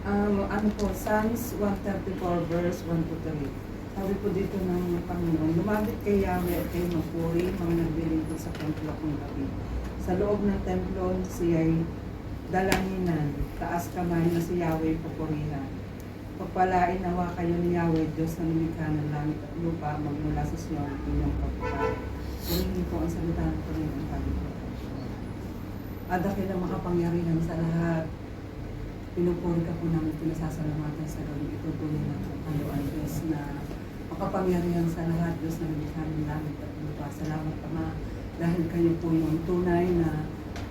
Ano po, Psalms 134 verse 1 to 3. Sabi po dito ng Panginoon, lumapit kay Yahweh at kayo magpuri, mga naglilingkod sa templo kong gabi. Sa loob ng templo, siya'y dalanginan, taas kamay na si Yahweh pupurihan. Pagpalain nawa kayo ni Yahweh, Diyos na lumikha ng langit at lupa, magmula sa Sion, inyong pagpapalay. Purihin po ang salita ng Panginoon, sabi po. Adakil ang makapangyarihan sa lahat. Pinupuri ka po namin, pinasasalamatan sa gabi. Ito tunay na po kayo ay Diyos na makapangyarihan sa lahat, Diyos na lumikha ng langit at lupa. Salamat, Ama, dahil kayo po yung tunay na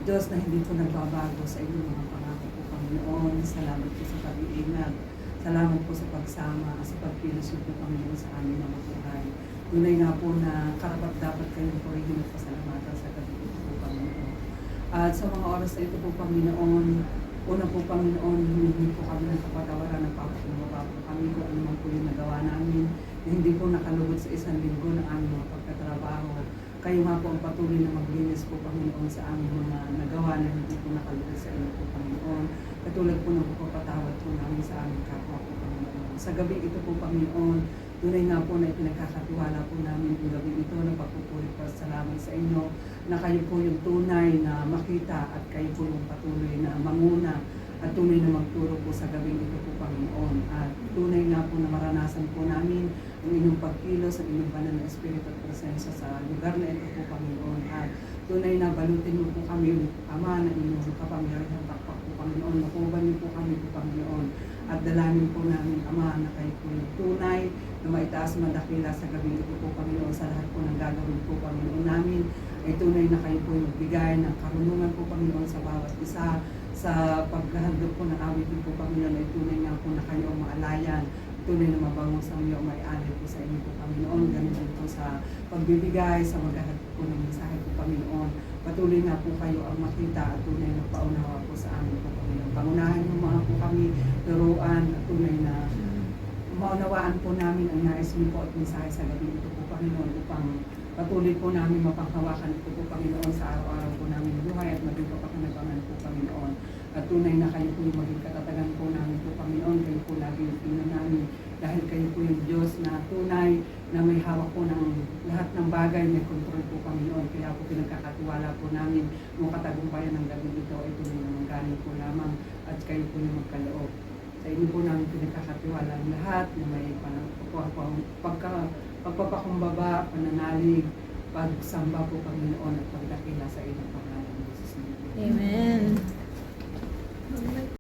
Diyos na hindi po nagbabago sa inyong mga pangako po, Panginoon. Salamat po sa pag-iingat. Salamat po sa pagsama, sa pagpilos po, Panginoon, sa aming mga buhay. Tunay nga po na karapat dapat kayong purihin at pasalamatan sa gabi ito po, Panginoon. At sa mga oras na ito po, Panginoon, una po, Panginoon, humingi po kami ng kapatawaran, nagpapakumbaba po kami kung ano man po yung nagawa namin, na hindi po nakalugod sa isang linggo ng aming mga pagkatrabaho. Kayo nga po ang patuloy na maglinis po, Panginoon, sa aming mga nagawa na hindi po nakalugod sa inyo po, Panginoon. Katulad po ng pagpapatawad po namin sa aming kapwa po, Panginoon. Sa gabi ito po, Panginoon, tunay nga po na ipinagkakatiwala po namin yung gabi ito na pagpupuri po at salamat sa inyo na kayo po yung tunay na makita at kayo po yung patuloy na manguna at tunay na magturo po sa gabing ito po, Panginoon. At tunay nga po na maranasan po namin ang inyong pagkilos, ang inyong banal na espiritu at presensya sa lugar na ito po, Panginoon. At tunay na balutin mo po kami, Ama, na inyong kapangyarihan takpak po, Panginoon. Nakuban niyo po kami po, Panginoon. At dalangin po namin, Ama, na kayo po yung tunay na maitaas madakila sa gabi ito po, Panginoon, sa lahat po ng gagawin po, Panginoon namin. Ay tunay na kayo po yung magbigay ng karunungan po, Panginoon, sa bawat isa. Sa paghahandog po ng awit po, Panginoon, ay tunay nga po na kayo ang maalayan. Tunay na mabango sa iyo, may alay po sa inyo po, Panginoon. Ganun po sa pagbibigay, sa maghahandog po ng mensahe po, Panginoon. Patuloy nga po kayo ang makita at tunay na paunawa po sa amin po, Panginoon. Pangunahan niyo mga po kami, turuan at tunay na maunawaan po namin ang nais niyo po at mensahe sa gabi ito po, Panginoon, upang patuloy po namin mapanghawakan ito po, Panginoon, sa araw-araw po namin buhay at maging kapakinabangan po, Panginoon. At tunay na kayo po yung maging katatagan po namin po, Panginoon. Kayo po lagi yung tingnan namin dahil kayo po yung Diyos na tunay na may hawak po ng lahat ng bagay, may control po, Panginoon. Kaya po pinagkakatiwala po namin yung katagumpayan ng gabi ito ay tunay na manggaling po lamang at kayo po yung magkaloob. Sa inyo po namin pinagkakatiwala ang lahat na may pagpapakumbaba, pananalig, pagsamba po, Panginoon, at pagdakila sa inyong pangalan. Amen.